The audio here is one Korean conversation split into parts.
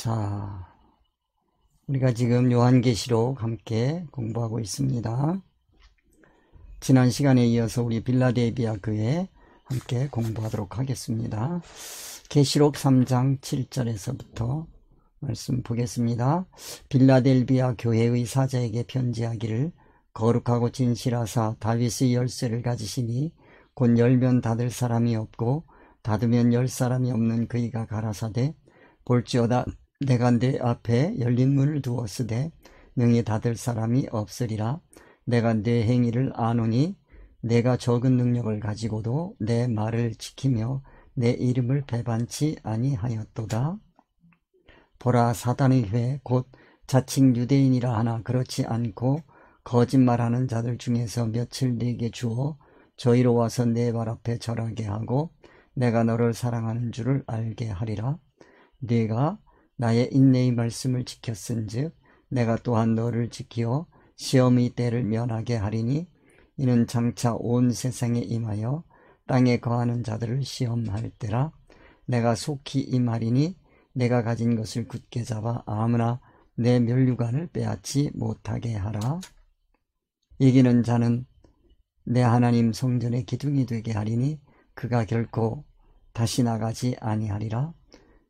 자, 우리가 지금 요한계시록 함께 공부하고 있습니다. 지난 시간에 이어서 우리 빌라델비아 교회 함께 공부하도록 하겠습니다. 계시록 3장 7절에서부터 말씀 보겠습니다. 빌라델비아 교회의 사자에게 편지하기를, 거룩하고 진실하사 다윗의 열쇠를 가지시니 곧 열면 닫을 사람이 없고 닫으면 열 사람이 없는 그이가 가라사대, 볼지어다 내가 내 앞에 열린 문을 두었으되 능히 닫을 사람이 없으리라. 내가 내 행위를 아노니 내가 적은 능력을 가지고도 내 말을 지키며 내 이름을 배반치 아니하였도다. 보라, 사단의 회 곧 자칭 유대인이라 하나 그렇지 않고 거짓말하는 자들 중에서 며칠 내게 주어 저희로 와서 내 발 앞에 절하게 하고 내가 너를 사랑하는 줄을 알게 하리라. 네가 나의 인내의 말씀을 지켰은즉 내가 또한 너를 지키어 시험의 때를 면하게 하리니, 이는 장차 온 세상에 임하여 땅에 거하는 자들을 시험할 때라. 내가 속히 임하리니 내가 가진 것을 굳게 잡아 아무나 내 면류관을 빼앗지 못하게 하라. 이기는 자는 내 하나님 성전의 기둥이 되게 하리니 그가 결코 다시 나가지 아니하리라.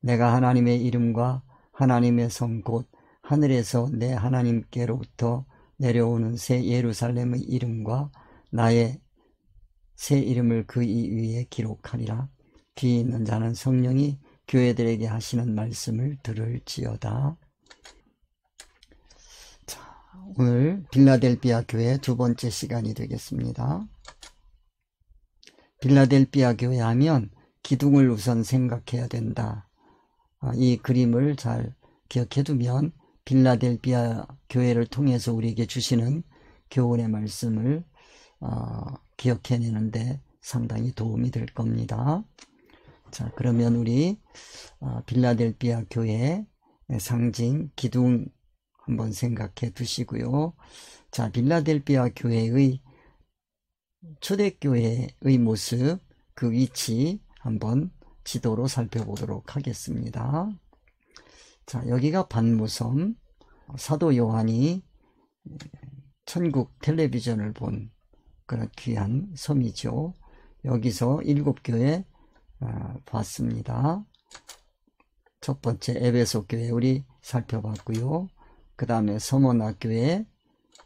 내가 하나님의 이름과 하나님의 성 곧 하늘에서 내 하나님께로부터 내려오는 새 예루살렘의 이름과 나의 새 이름을 그 이 위에 기록하리라. 귀 있는 자는 성령이 교회들에게 하시는 말씀을 들을지어다. 자, 오늘 빌라델비아 교회 두 번째 시간이 되겠습니다. 빌라델비아 교회 하면 기둥을 우선 생각해야 된다. 이 그림을 잘 기억해 두면 빌라델비아 교회를 통해서 우리에게 주시는 교훈의 말씀을 기억해내는데 상당히 도움이 될 겁니다. 자, 그러면 우리 빌라델비아 교회의 상징 기둥 한번 생각해 두시고요. 자, 빌라델비아 교회의 초대교회의 모습, 그 위치 한번 지도로 살펴보도록 하겠습니다. 자, 여기가 반모섬, 사도 요한이 천국 텔레비전을 본 그런 귀한 섬이죠. 여기서 7교회 봤습니다. 첫 번째 에베소 교회 우리 살펴봤고요. 그 다음에 서머나 교회,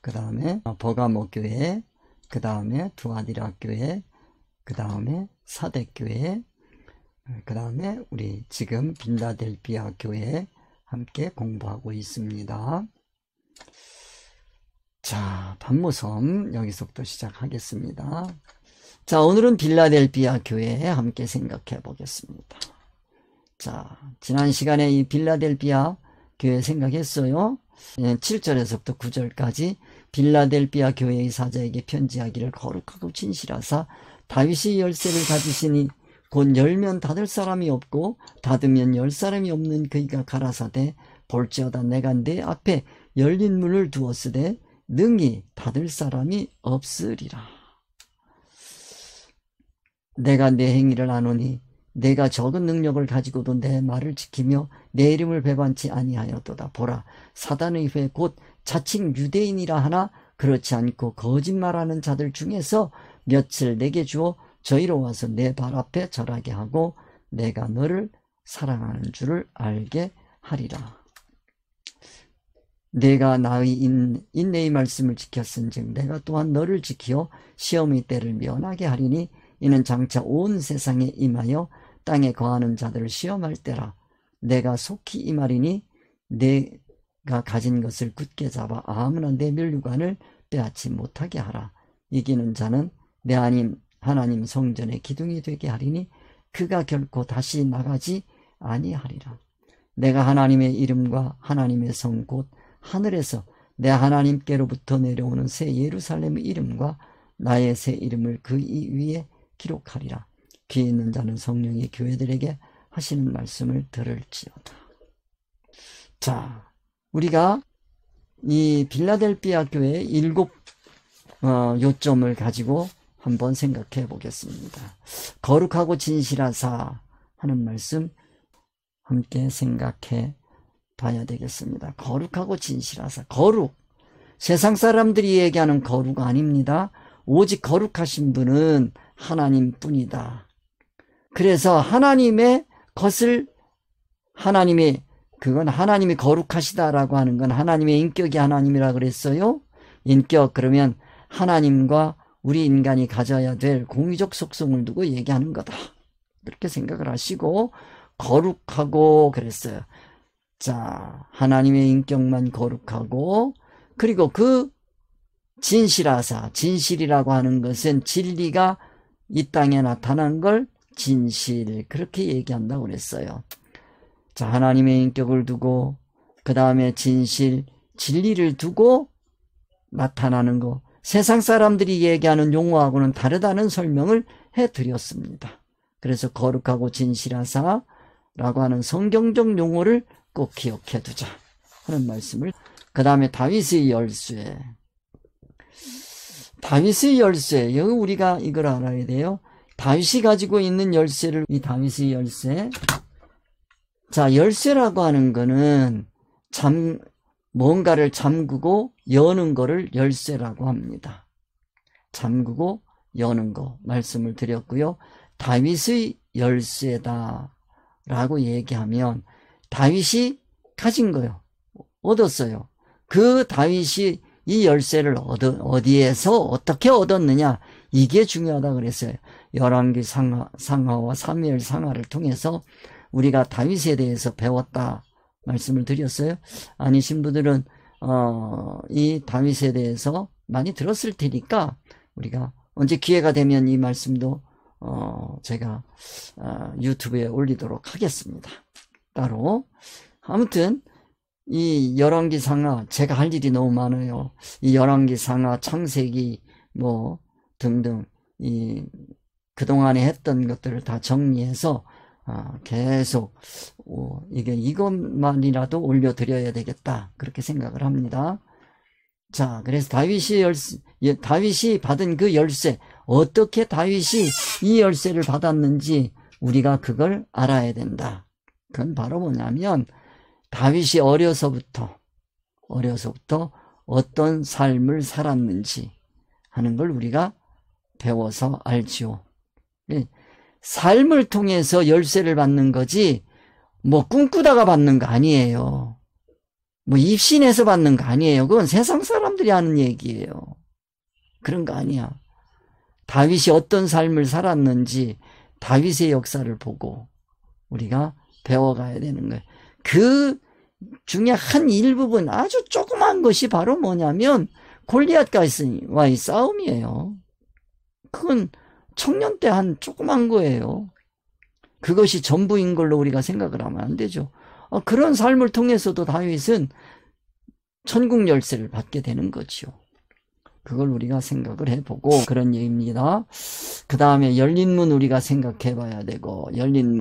그 다음에 버가모 교회, 그 다음에 두아디라 교회, 그 다음에 사대 교회, 그 다음에 우리 지금 빌라델비아 교회 함께 공부하고 있습니다. 자, 반모섬 여기서부터 시작하겠습니다. 자, 오늘은 빌라델비아 교회 함께 생각해 보겠습니다. 자, 지난 시간에 이 빌라델비아 교회 생각했어요. 7절에서부터 9절까지 빌라델비아 교회의 사자에게 편지하기를, 거룩하고 진실하사 다윗의 열쇠를 가지시니 곧 열면 닫을 사람이 없고 닫으면 열 사람이 없는 그이가 가라사대, 볼지어다 내가 내 앞에 열린 문을 두었으되 능히 닫을 사람이 없으리라. 내가 내 행위를 아노니 내가 적은 능력을 가지고도 내 말을 지키며 내 이름을 배반치 아니하였도다. 보라, 사단의 회 곧 자칭 유대인이라 하나 그렇지 않고 거짓말하는 자들 중에서 며칠 내게 주어 저희로 와서 내 발 앞에 절하게 하고 내가 너를 사랑하는 줄을 알게 하리라. 내가 나의 인내의 말씀을 지켰은즉 내가 또한 너를 지키어 시험의 때를 면하게 하리니, 이는 장차 온 세상에 임하여 땅에 거하는 자들을 시험할 때라. 내가 속히 임하리니 내가 가진 것을 굳게 잡아 아무나 내 면류관을 빼앗지 못하게 하라. 이기는 자는 내 하나님 성전의 기둥이 되게 하리니 그가 결코 다시 나가지 아니하리라. 내가 하나님의 이름과 하나님의 성 곧 하늘에서 내 하나님께로부터 내려오는 새 예루살렘의 이름과 나의 새 이름을 그 이 위에 기록하리라. 귀 있는 자는 성령이 교회들에게 하시는 말씀을 들을지어다. 자, 우리가 이 빌라델비아 교회의 7 요점을 가지고 한번 생각해 보겠습니다. 거룩하고 진실하사 하는 말씀 함께 생각해 봐야 되겠습니다. 거룩하고 진실하사. 거룩. 세상 사람들이 얘기하는 거룩 아닙니다. 오직 거룩하신 분은 하나님 뿐이다. 그래서 하나님의 것을 그건 하나님이 거룩하시다라고 하는 건 하나님의 인격이 하나님이라 그랬어요. 인격, 그러면 하나님과 우리 인간이 가져야 될 공의적 속성을 두고 얘기하는 거다. 그렇게 생각을 하시고 거룩하고 그랬어요. 자, 하나님의 인격만 거룩하고, 그리고 그 진실하사, 진실이라고 하는 것은 진리가 이 땅에 나타난 걸 진실, 그렇게 얘기한다고 그랬어요. 자, 하나님의 인격을 두고 그 다음에 진실, 진리를 두고 나타나는 거, 세상 사람들이 얘기하는 용어하고는 다르다는 설명을 해드렸습니다. 그래서 거룩하고 진실하사 라고 하는 성경적 용어를 꼭 기억해 두자 하는 말씀을. 그 다음에 다윗의 열쇠. 다윗의 열쇠, 여기 우리가 이걸 알아야 돼요. 다윗이 가지고 있는 열쇠를, 이 다윗의 열쇠. 자, 열쇠라고 하는 거는 뭔가를 잠그고 여는 거를 열쇠라고 합니다. 잠그고 여는 거 말씀을 드렸고요. 다윗의 열쇠다 라고 얘기하면 다윗이 가진 거요. 얻었어요. 그 다윗이 이 열쇠를 어디에서 어떻게 얻었느냐, 이게 중요하다 그랬어요. 열왕기 상하와 사무엘 상하를 통해서 우리가 다윗에 대해서 배웠다 말씀을 드렸어요. 아니신 분들은 이 다윗에 대해서 많이 들었을 테니까 우리가 언제 기회가 되면 이 말씀도 제가 유튜브에 올리도록 하겠습니다. 따로. 아무튼 이 열왕기 상하, 제가 할 일이 너무 많아요. 이 열왕기 상하, 창세기 뭐 등등 이 그동안에 했던 것들을 다 정리해서 계속 이것만이라도 올려드려야 되겠다, 그렇게 생각을 합니다. 자, 그래서 다윗이 받은 그 열쇠, 어떻게 다윗이 이 열쇠를 받았는지 우리가 그걸 알아야 된다. 그건 바로 뭐냐면 다윗이 어려서부터 어떤 삶을 살았는지 하는 걸 우리가 배워서 알지요. 삶을 통해서 열쇠를 받는 거지 뭐 꿈꾸다가 받는 거 아니에요. 뭐 입신해서 받는 거 아니에요. 그건 세상 사람들이 하는 얘기예요. 그런 거 아니야. 다윗이 어떤 삶을 살았는지 다윗의 역사를 보고 우리가 배워가야 되는 거예요. 그 중에 한 일부분, 아주 조그만 것이 바로 뭐냐면 골리앗과의 싸움이에요. 그건 청년 때 한 조그만 거예요. 그것이 전부인 걸로 우리가 생각을 하면 안 되죠. 그런 삶을 통해서도 다윗은 천국 열쇠를 받게 되는 거지요. 그걸 우리가 생각을 해보고, 그런 얘기입니다. 그 다음에 열린 문 우리가 생각해 봐야 되고, 열린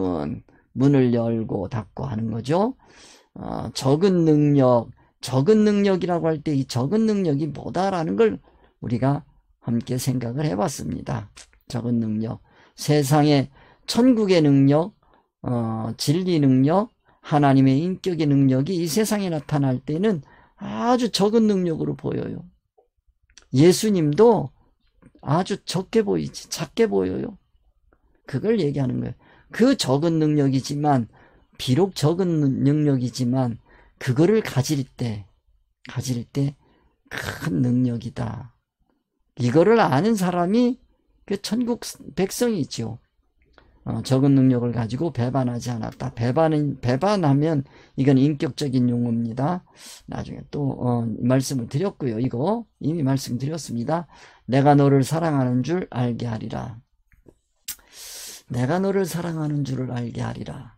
문을 열고 닫고 하는 거죠. 적은 능력이라고 할 때 이 적은 능력이 뭐다라는 걸 우리가 함께 생각을 해봤습니다. 적은 능력, 세상의 천국의 능력, 진리 능력, 하나님의 인격의 능력이 이 세상에 나타날 때는 아주 적은 능력으로 보여요. 예수님도 아주 적게 보이지, 작게 보여요. 그걸 얘기하는 거예요. 그 적은 능력이지만, 비록 적은 능력이지만 그거를 가질 때 큰 능력이다. 이거를 아는 사람이 그 천국 백성이죠. 적은 능력을 가지고 배반하지 않았다. 배반하면 이건 인격적인 용어입니다. 나중에 또 말씀을 드렸고요. 이거 이미 말씀드렸습니다. 내가 너를 사랑하는 줄 알게 하리라. 내가 너를 사랑하는 줄을 알게 하리라.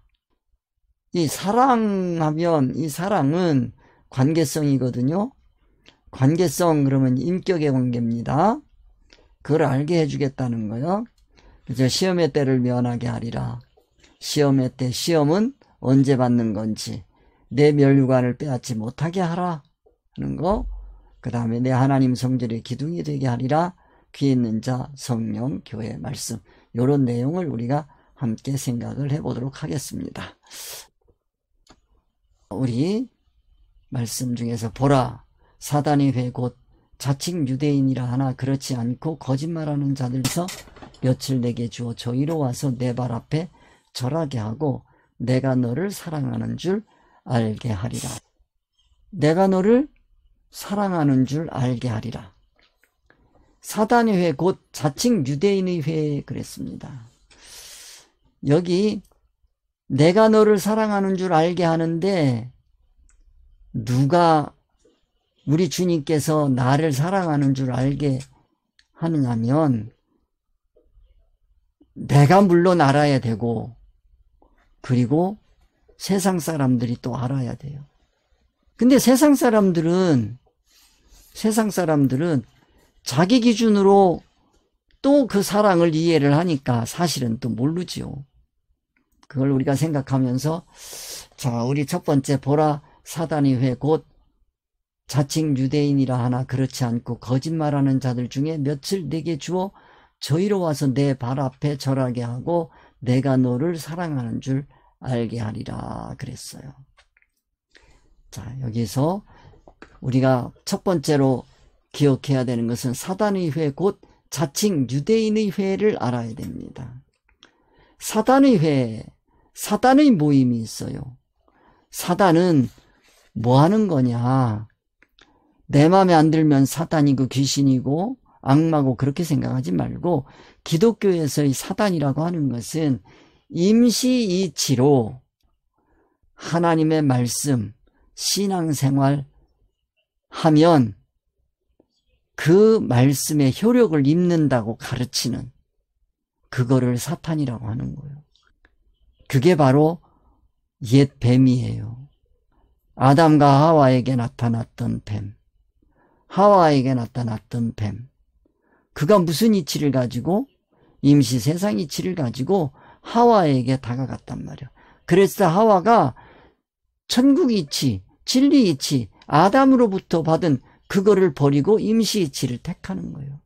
이 사랑하면, 이 사랑은 관계성이거든요. 관계성, 그러면 인격의 관계입니다. 그걸 알게 해주겠다는 거예요. 그래서 시험의 때를 면하게 하리라. 시험의 때, 시험은 언제 받는 건지, 내 멸류관을 빼앗지 못하게 하라 하는 거. 그 다음에 내 하나님 성전의 기둥이 되게 하리라. 귀 있는 자, 성령, 교회 말씀, 이런 내용을 우리가 함께 생각을 해보도록 하겠습니다. 우리 말씀 중에서 보라 사단의 회 곧 자칭 유대인이라 하나 그렇지 않고 거짓말하는 자들에서 며칠 내게 주어 저희로 와서 내 발 앞에 절하게 하고 내가 너를 사랑하는 줄 알게 하리라. 내가 너를 사랑하는 줄 알게 하리라. 사단의 회 곧 자칭 유대인의 회 그랬습니다. 여기 내가 너를 사랑하는 줄 알게 하는데 누가 우리 주님께서 나를 사랑하는 줄 알게 하느냐면 내가 물론 알아야 되고 그리고 세상 사람들이 또 알아야 돼요. 근데 세상 사람들은 자기 기준으로 또 그 사랑을 이해를 하니까 사실은 또 모르지요. 그걸 우리가 생각하면서 자, 우리 첫 번째 보라 사단의 회 곧 자칭 유대인이라 하나 그렇지 않고 거짓말하는 자들 중에 며칠 내게 주어 저희로 와서 내 발 앞에 절하게 하고 내가 너를 사랑하는 줄 알게 하리라 그랬어요. 자, 여기서 우리가 첫 번째로 기억해야 되는 것은 사단의 회 곧 자칭 유대인의 회를 알아야 됩니다. 사단의 회, 사단의 모임이 있어요. 사단은 뭐 하는 거냐? 내 마음에 안 들면 사단이고 귀신이고 악마고 그렇게 생각하지 말고 기독교에서의 사단이라고 하는 것은 임시이치로 하나님의 말씀, 신앙생활 하면 그 말씀의 효력을 입는다고 가르치는 그거를 사탄이라고 하는 거예요. 그게 바로 옛 뱀이에요. 아담과 하와에게 나타났던 뱀. 하와에게 나타났던 뱀. 그가 무슨 이치를 가지고 임시 세상 이치를 가지고 하와에게 다가갔단 말이야. 그래서 하와가 천국 이치, 진리 이치, 아담으로부터 받은 그거를 버리고 임시 이치를 택하는 거예요.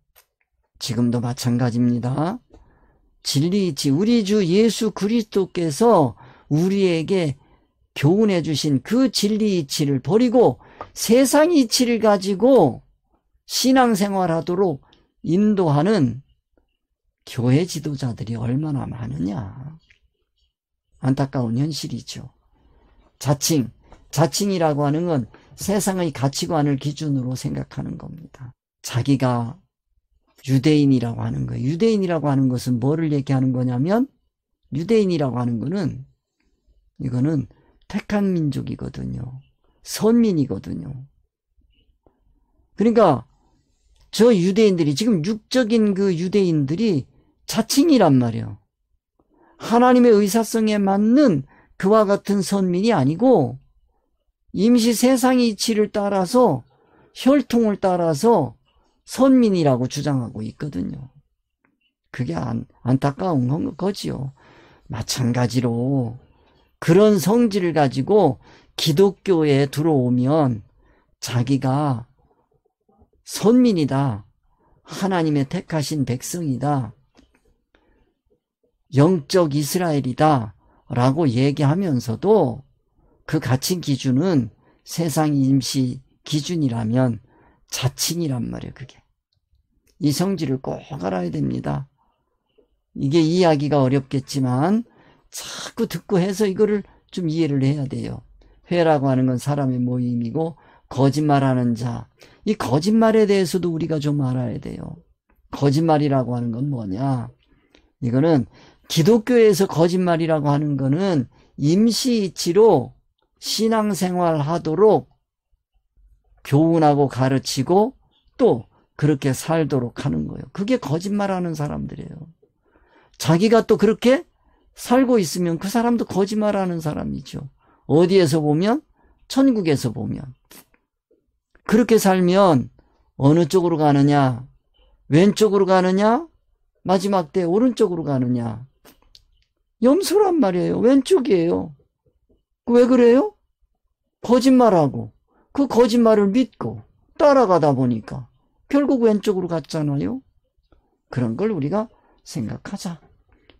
지금도 마찬가지입니다. 진리 이치, 우리 주 예수 그리스도께서 우리에게 교훈해 주신 그 진리 이치를 버리고 세상 이치를 가지고 신앙생활하도록 인도하는 교회 지도자들이 얼마나 많으냐. 안타까운 현실이죠. 자칭이라고 하는 건 세상의 가치관을 기준으로 생각하는 겁니다. 자기가 유대인이라고 하는 거예요. 유대인이라고 하는 것은 뭐를 얘기하는 거냐면 유대인이라고 하는 거는 이거는 택한 민족이거든요. 선민이거든요. 그러니까 저 유대인들이 지금 육적인 그 유대인들이 자칭이란 말이에요. 하나님의 의사성에 맞는 그와 같은 선민이 아니고 임시 세상의 이치를 따라서 혈통을 따라서 선민이라고 주장하고 있거든요. 그게 안타까운 거지요. 마찬가지로 그런 성질을 가지고 기독교에 들어오면 자기가 선민이다, 하나님의 택하신 백성이다, 영적 이스라엘이다 라고 얘기하면서도 그 가칭 기준은 세상 임시 기준이라면 자칭이란 말이에요. 그게 이 성질을 꼭 알아야 됩니다. 이게 이해하기가 어렵겠지만 자꾸 듣고 해서 이거를 좀 이해를 해야 돼요. 회라고 하는 건 사람의 모임이고 거짓말하는 자, 이 거짓말에 대해서도 우리가 좀 알아야 돼요. 거짓말이라고 하는 건 뭐냐? 이거는 기독교에서 거짓말이라고 하는 거는 임시이치로 신앙생활 하도록 교훈하고 가르치고 또 그렇게 살도록 하는 거예요. 그게 거짓말하는 사람들이에요. 자기가 또 그렇게 살고 있으면 그 사람도 거짓말하는 사람이죠. 어디에서 보면? 천국에서 보면. 그렇게 살면 어느 쪽으로 가느냐? 왼쪽으로 가느냐? 마지막 때 오른쪽으로 가느냐? 염소란 말이에요. 왼쪽이에요. 왜 그래요? 거짓말하고 그 거짓말을 믿고 따라가다 보니까 결국 왼쪽으로 갔잖아요. 그런 걸 우리가 생각하자.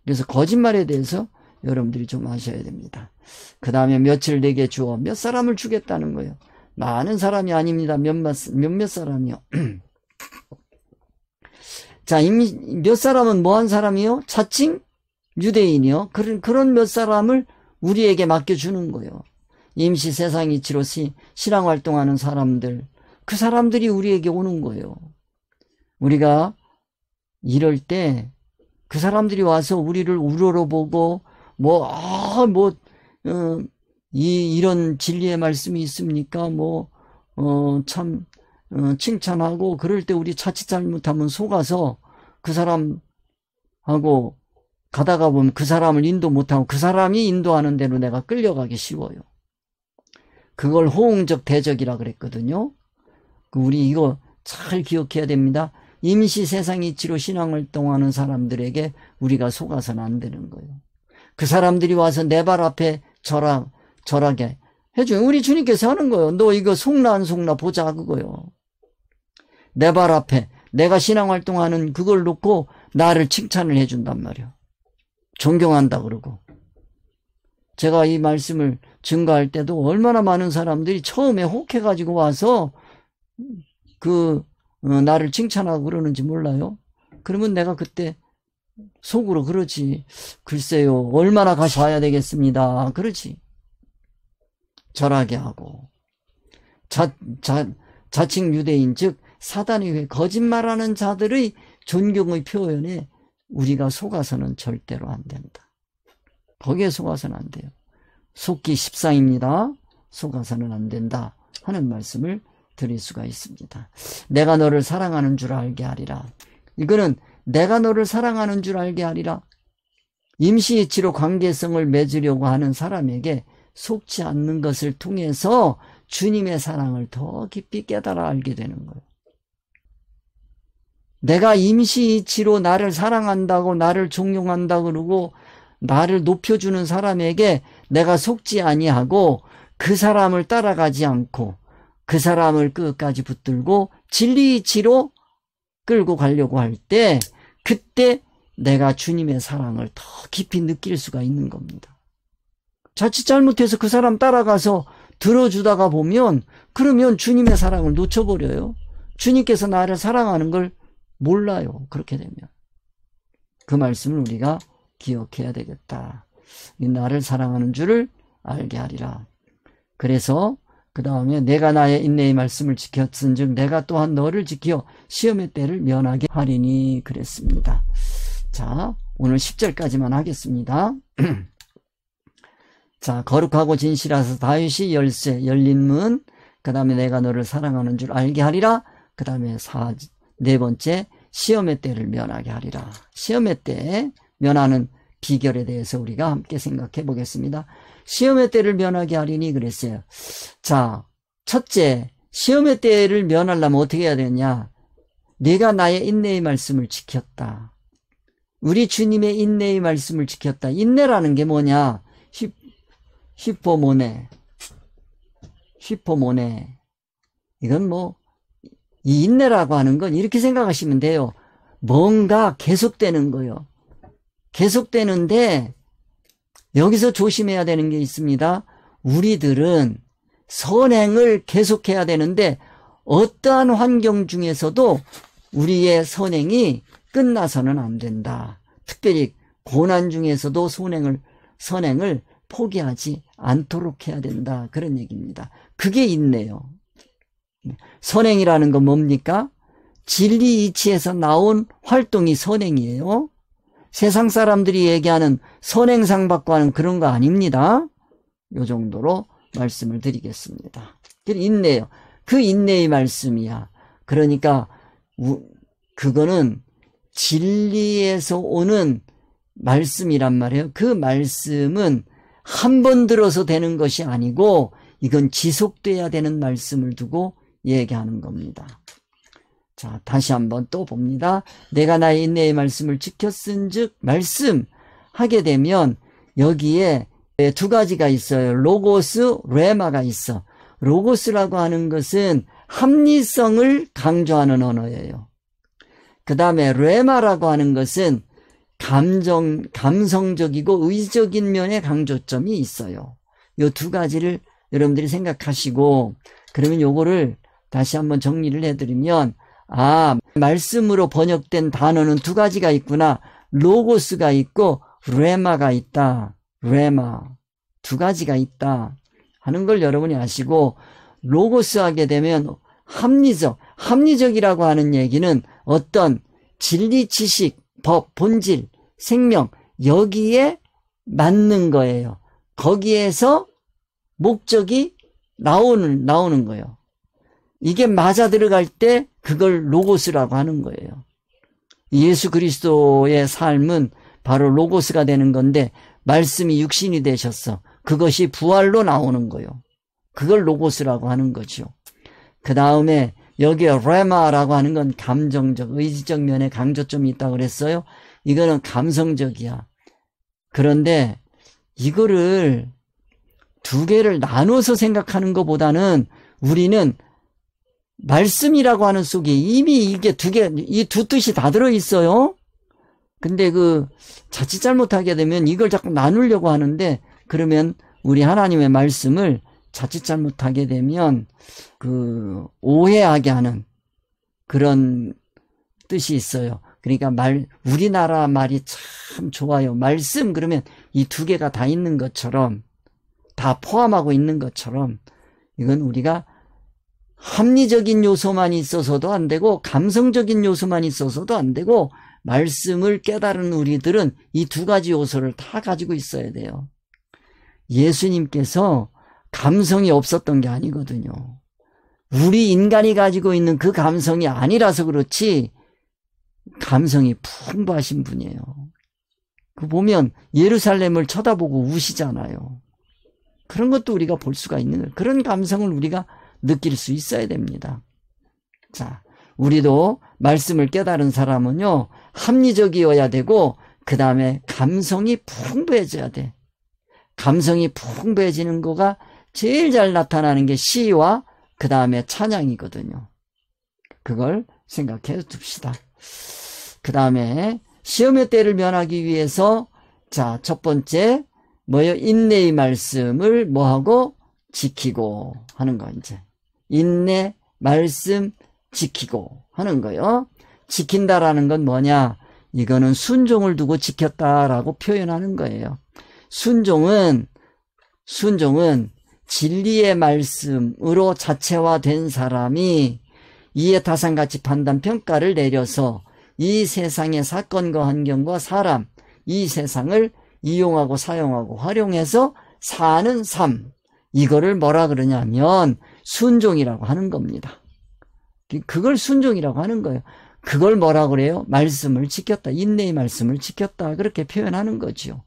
그래서 거짓말에 대해서 여러분들이 좀 아셔야 됩니다. 그 다음에 며칠 내게 주어 몇 사람을 주겠다는 거예요. 많은 사람이 아닙니다. 몇몇 사람이요. 자, 몇 사람은 뭐 한 사람이요? 자칭 유대인이요. 그런 몇 사람을 우리에게 맡겨주는 거예요. 임시 세상 이치로 신앙 활동하는 사람들, 그 사람들이 우리에게 오는 거예요. 우리가 이럴 때 그 사람들이 와서 우리를 우러러보고 이런 진리의 말씀이 있습니까? 칭찬하고 그럴 때 우리 자칫 잘못하면 속아서 그 사람하고 가다가 보면 그 사람을 인도 못하고 그 사람이 인도하는 대로 내가 끌려가기 쉬워요. 그걸 호응적 대적이라 그랬거든요. 우리 이거 잘 기억해야 됩니다. 임시 세상 이치로 신앙활동하는 사람들에게 우리가 속아서는 안 되는 거예요. 그 사람들이 와서 내 발 앞에 절하게 해줘요. 우리 주님께서 하는 거예요. 너 이거 속나 안 속나 보자 그거요. 내 발 앞에 내가 신앙활동하는 그걸 놓고 나를 칭찬을 해준단 말이에요. 존경한다 그러고. 제가 이 말씀을 증거할 때도 얼마나 많은 사람들이 처음에 혹해가지고 와서 나를 칭찬하고 그러는지 몰라요. 그러면 내가 그때 속으로 그러지. 글쎄요, 얼마나 가셔야 되겠습니다. 그러지. 절하게 하고. 자칭 유대인, 즉 사단의 회, 거짓말하는 자들의 존경의 표현에 우리가 속아서는 절대로 안 된다. 거기에 속아서는 안 돼요. 속기 십상입니다. 속아서는 안 된다 하는 말씀을 드릴 수가 있습니다. 내가 너를 사랑하는 줄 알게 하리라. 이거는 내가 너를 사랑하는 줄 알게 하리라. 임시이치로 관계성을 맺으려고 하는 사람에게 속지 않는 것을 통해서 주님의 사랑을 더 깊이 깨달아 알게 되는 거예요. 내가 임시이치로 나를 사랑한다고 나를 존경한다고 그러고 나를 높여주는 사람에게 내가 속지 아니하고 그 사람을 따라가지 않고 그 사람을 끝까지 붙들고 진리이치로 끌고 가려고 할 때 그때 내가 주님의 사랑을 더 깊이 느낄 수가 있는 겁니다. 자칫 잘못해서 그 사람 따라가서 들어주다가 보면 그러면 주님의 사랑을 놓쳐버려요. 주님께서 나를 사랑하는 걸 몰라요. 그렇게 되면. 그 말씀을 우리가 기억해야 되겠다. 나를 사랑하는 줄을 알게 하리라. 그래서 그 다음에 내가 나의 인내의 말씀을 지켰은즉 내가 또한 너를 지켜 시험의 때를 면하게 하리니 그랬습니다. 자, 오늘 10절까지만 하겠습니다. 자, 거룩하고 진실하사 다윗이 열쇠 열린 문, 그 다음에 내가 너를 사랑하는 줄 알게 하리라. 그 다음에 네 번째 시험의 때를 면하게 하리라. 시험의 때 면하는 비결에 대해서 우리가 함께 생각해 보겠습니다. 시험의 때를 면하게 하리니 그랬어요. 자, 첫째, 시험의 때를 면하려면 어떻게 해야 되냐? 내가 나의 인내의 말씀을 지켰다. 우리 주님의 인내의 말씀을 지켰다. 인내라는 게 뭐냐? 휘포모네. 이건 이 인내라고 하는 건 이렇게 생각하시면 돼요. 뭔가 계속되는 거예요. 계속되는데 여기서 조심해야 되는 게 있습니다. 우리들은 선행을 계속해야 되는데 어떠한 환경 중에서도 우리의 선행이 끝나서는 안 된다. 특별히 고난 중에서도 선행을 포기하지 않도록 해야 된다. 그런 얘기입니다. 그게 있네요. 선행이라는 건 뭡니까? 진리 이치에서 나온 활동이 선행이에요. 세상 사람들이 얘기하는 선행상 받고 하는 그런 거 아닙니다. 요 정도로 말씀을 드리겠습니다. 인내요. 그 인내의 말씀이야. 그러니까 그거는 진리에서 오는 말씀이란 말이에요. 그 말씀은 한 번 들어서 되는 것이 아니고 이건 지속돼야 되는 말씀을 두고 얘기하는 겁니다. 자, 다시 한번 또 봅니다. 내가 나의 인내의 말씀을 지켰은즉 말씀하게 되면 여기에 두 가지가 있어요. 로고스, 레마가 있어. 로고스라고 하는 것은 합리성을 강조하는 언어예요. 그 다음에 레마라고 하는 것은 감성적이고 의지적인 면의 강조점이 있어요. 요 두 가지를 여러분들이 생각하시고, 그러면 요거를 다시 한번 정리를 해드리면, 말씀으로 번역된 단어는 두 가지가 있구나. 로고스가 있고 레마가 있다. 레마. 두 가지가 있다 하는 걸 여러분이 아시고, 로고스 하게 되면 합리적이라고 하는 얘기는 어떤 진리, 지식, 법, 본질, 생명, 여기에 맞는 거예요. 거기에서 목적이 나오는 거예요. 이게 맞아 들어갈 때 그걸 로고스라고 하는 거예요. 예수 그리스도의 삶은 바로 로고스가 되는 건데, 말씀이 육신이 되셨어. 그것이 부활로 나오는 거예요. 그걸 로고스라고 하는 거죠. 그 다음에 여기에 레마라고 하는 건 감정적, 의지적 면에 강조점이 있다고 그랬어요. 이거는 감성적이야. 그런데 이거를 두 개를 나눠서 생각하는 것보다는 우리는 말씀이라고 하는 속에 이미 이게 이 두 뜻이 다 들어있어요. 근데 자칫 잘못하게 되면 이걸 자꾸 나누려고 하는데, 그러면 우리 하나님의 말씀을 자칫 잘못하게 되면 오해하게 하는 그런 뜻이 있어요. 그러니까 우리나라 말이 참 좋아요. 말씀 그러면 이 두 개가 다 있는 것처럼, 다 포함하고 있는 것처럼, 이건 우리가 합리적인 요소만 있어서도 안 되고 감성적인 요소만 있어서도 안 되고, 말씀을 깨달은 우리들은 이 두 가지 요소를 다 가지고 있어야 돼요. 예수님께서 감성이 없었던 게 아니거든요. 우리 인간이 가지고 있는 그 감성이 아니라서 그렇지 감성이 풍부하신 분이에요. 보면 예루살렘을 쳐다보고 우시잖아요. 그런 것도 우리가 볼 수가 있는 거예요. 그런 감성을 우리가 느낄 수 있어야 됩니다. 자, 우리도 말씀을 깨달은 사람은요, 합리적이어야 되고, 그 다음에 감성이 풍부해져야 돼. 감성이 풍부해지는 거가 제일 잘 나타나는 게 시와 그 다음에 찬양이거든요. 그걸 생각해 둡시다. 그 다음에 시험의 때를 면하기 위해서, 자, 첫 번째 뭐예요? 인내의 말씀을 뭐하고? 지키고 하는 거. 이제 인내, 말씀, 지키고 하는 거예요. 지킨다라는 건 뭐냐? 이거는 순종을 두고 지켰다라고 표현하는 거예요. 순종은 진리의 말씀으로 자체화된 사람이 이해타산가치 판단 평가를 내려서 이 세상의 사건과 환경과 사람, 이 세상을 이용하고 사용하고 활용해서 사는 삶, 이거를 뭐라 그러냐면 순종이라고 하는 겁니다. 그걸 순종이라고 하는 거예요. 그걸 뭐라 그래요? 말씀을 지켰다. 인내의 말씀을 지켰다. 그렇게 표현하는 거죠.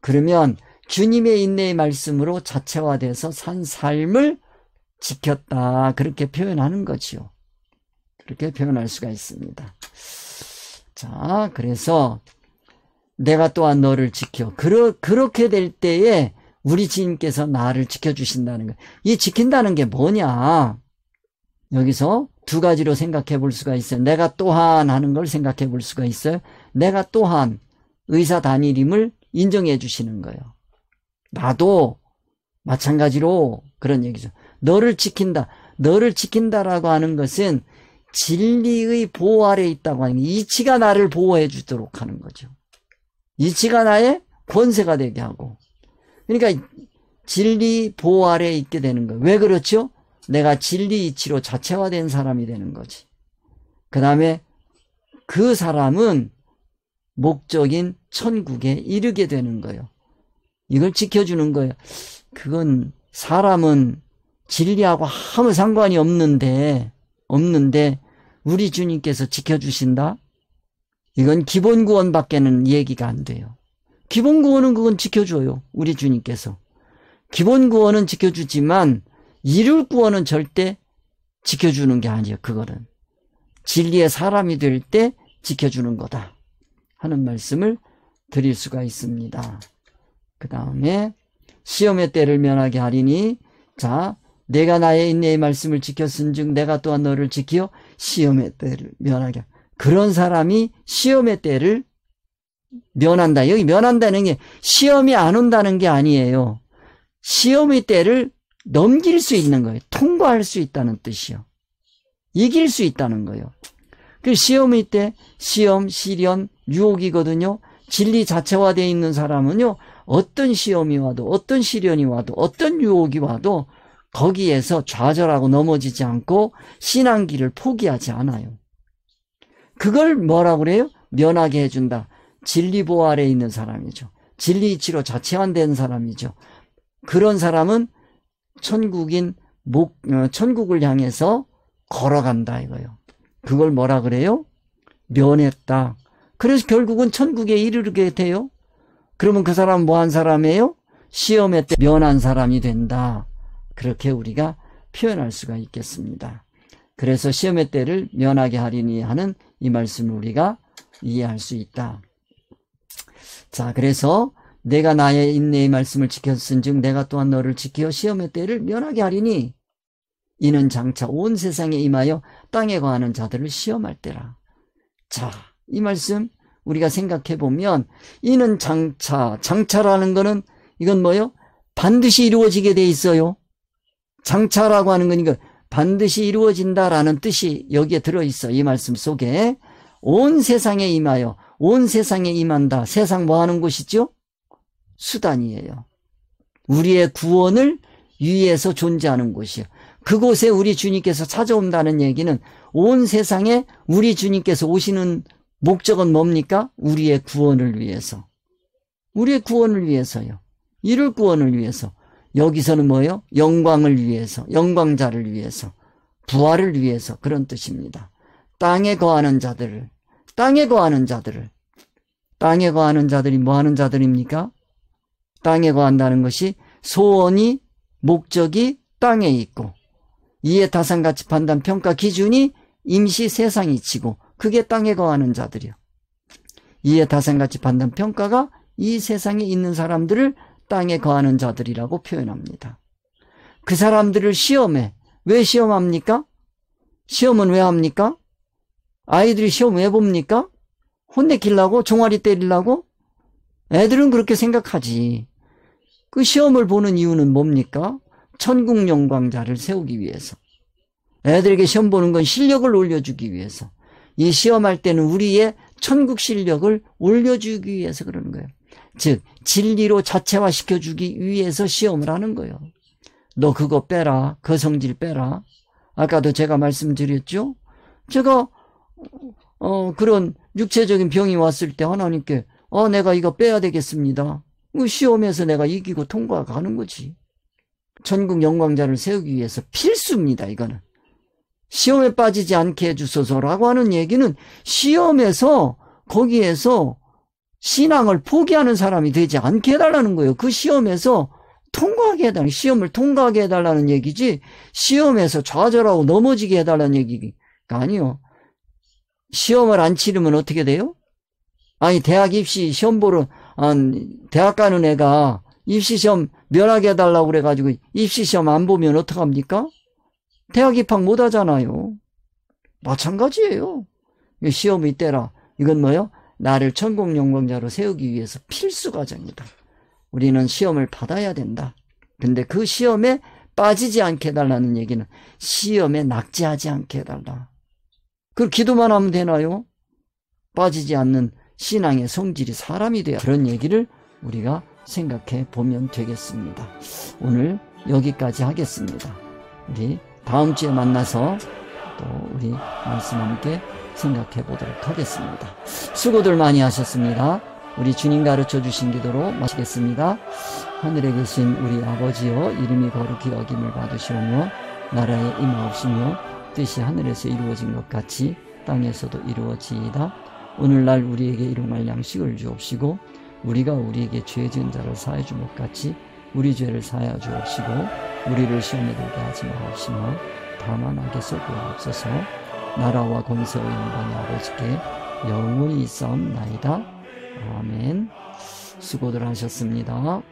그러면 주님의 인내의 말씀으로 자체화돼서 산 삶을 지켰다. 그렇게 표현하는 거지요. 그렇게 표현할 수가 있습니다. 자, 그래서 내가 또한 너를 지켜. 그렇게 될 때에 우리 주님께서 나를 지켜주신다는 거예요. 이 지킨다는 게 뭐냐? 여기서 두 가지로 생각해 볼 수가 있어요. 내가 또한 하는 걸 생각해 볼 수가 있어요. 내가 또한 의사 단일임을 인정해 주시는 거예요. 나도 마찬가지로 그런 얘기죠. 너를 지킨다. 너를 지킨다라고 하는 것은 진리의 보호 아래에 있다고 하는, 이치가 나를 보호해 주도록 하는 거죠. 이치가 나의 권세가 되게 하고. 그러니까 진리 보호 아래에 있게 되는 거예요. 왜 그렇죠? 내가 진리 이치로 자체화된 사람이 되는 거지. 그 다음에 그 사람은 목적인 천국에 이르게 되는 거예요. 이걸 지켜주는 거예요. 그건 사람은 진리하고 아무 상관이 없는데 우리 주님께서 지켜주신다? 이건 기본 구원밖에는 얘기가 안 돼요. 기본 구원은 그건 지켜줘요. 우리 주님께서. 기본 구원은 지켜주지만 이룰 구원은 절대 지켜주는 게 아니에요. 그거는 진리의 사람이 될 때 지켜주는 거다 하는 말씀을 드릴 수가 있습니다. 그 다음에 시험의 때를 면하게 하리니, 자, 내가 나의 인내의 말씀을 지켰은즉 내가 또한 너를 지키어 시험의 때를 면하게. 그런 사람이 시험의 때를 면한다. 여기 면한다는 게 시험이 안 온다는 게 아니에요. 시험의 때를 넘길 수 있는 거예요. 통과할 수 있다는 뜻이요. 이길 수 있다는 거예요. 그 시험의 때, 시험, 시련, 유혹이거든요. 진리 자체화되어 있는 사람은요, 어떤 시험이 와도, 어떤 시련이 와도, 어떤 유혹이 와도 거기에서 좌절하고 넘어지지 않고 신앙길을 포기하지 않아요. 그걸 뭐라고 그래요? 면하게 해준다. 진리보호 아래에 있는 사람이죠. 진리 이치로 자체화된 사람이죠. 그런 사람은 천국을 향해서 걸어간다 이거예요. 그걸 뭐라 그래요? 면했다. 그래서 결국은 천국에 이르게 돼요. 그러면 그 사람은 뭐 한 사람이에요? 시험에 때 면한 사람이 된다. 그렇게 우리가 표현할 수가 있겠습니다. 그래서 시험의 때를 면하게 하리니 하는 이 말씀을 우리가 이해할 수 있다. 자, 그래서 내가 나의 인내의 말씀을 지켰은즉 내가 또한 너를 지켜 시험의 때를 면하게 하리니 이는 장차 온 세상에 임하여 땅에 거하는 자들을 시험할 때라. 자, 이 말씀 우리가 생각해 보면 이는 장차라는 거는 이건 뭐요? 반드시 이루어지게 돼 있어요. 장차라고 하는 거니까 반드시 이루어진다라는 뜻이 여기에 들어있어. 이 말씀 속에 온 세상에 임하여, 온 세상에 임한다. 세상 뭐 하는 곳이죠? 수단이에요. 우리의 구원을 위해서 존재하는 곳이에요. 그곳에 우리 주님께서 찾아온다는 얘기는 온 세상에 우리 주님께서 오시는 목적은 뭡니까? 우리의 구원을 위해서. 우리의 구원을 위해서요. 이를 구원을 위해서. 여기서는 뭐예요? 영광을 위해서, 영광자를 위해서, 부활을 위해서 그런 뜻입니다. 땅에 거하는 자들이 뭐 하는 자들입니까? 땅에 거한다는 것이 소원이, 목적이 땅에 있고 이에 타산가치 판단, 평가, 기준이 임시 세상이 치고 그게 땅에 거하는 자들이요. 이에 타산가치 판단, 평가가 이 세상에 있는 사람들을 땅에 거하는 자들이라고 표현합니다. 그 사람들을 시험해. 왜 시험합니까? 시험은 왜 합니까? 아이들이 시험 왜 봅니까? 혼내키려고? 종아리 때리려고? 애들은 그렇게 생각하지. 그 시험을 보는 이유는 뭡니까? 천국 영광자를 세우기 위해서. 애들에게 시험 보는 건 실력을 올려주기 위해서. 이 시험할 때는 우리의 천국 실력을 올려주기 위해서 그러는 거예요. 즉 진리로 자체화시켜주기 위해서 시험을 하는 거예요. 너 그거 빼라. 그 성질 빼라. 아까도 제가 말씀드렸죠. 제가 그런 육체적인 병이 왔을 때 하나님께 내가 이거 빼야 되겠습니다. 시험에서 내가 이기고 통과가는 거지. 천국 영광자를 세우기 위해서 필수입니다. 이거는. 시험에 빠지지 않게 해주소서라고 하는 얘기는 시험에서 거기에서 신앙을 포기하는 사람이 되지 않게 해달라는 거예요. 그 시험에서 통과하게 해달라는, 시험을 통과하게 해달라는 얘기지 시험에서 좌절하고 넘어지게 해달라는 얘기가 아니요. 시험을 안 치르면 어떻게 돼요? 아니 대학 입시 시험 보러 대학 가는 애가 입시시험 면하게 해달라고 그래가지고 입시시험 안 보면 어떡합니까? 대학 입학 못 하잖아요. 마찬가지예요. 시험의 때라. 이건 뭐예요? 나를 천국 영광자로 세우기 위해서 필수 과정이다. 우리는 시험을 받아야 된다. 근데 그 시험에 빠지지 않게 해달라는 얘기는 시험에 낙제하지 않게 해달라. 그 기도만 하면 되나요? 빠지지 않는 신앙의 성질이 사람이 돼야 그런 얘기를 우리가 생각해 보면 되겠습니다. 오늘 여기까지 하겠습니다. 우리 다음 주에 만나서 또 우리 말씀 함께 생각해 보도록 하겠습니다. 수고들 많이 하셨습니다. 우리 주님 가르쳐 주신 기도로 마치겠습니다. 하늘에 계신 우리 아버지여, 이름이 거룩히 여김을 받으시오며 나라에 임하옵시며 뜻이 하늘에서 이루어진 것 같이 땅에서도 이루어지이다. 오늘날 우리에게 일용할 양식을 주옵시고 우리가 우리에게 죄 지은 자를 사해 준 것 같이 우리 죄를 사하여 주옵시고 우리를 시험에 들게 하지 마옵시며 다만 악에서 구하옵소서. 나라와 권세와 영광이 아버지께 영원히 있사옵나이다. 아멘. 수고들 하셨습니다.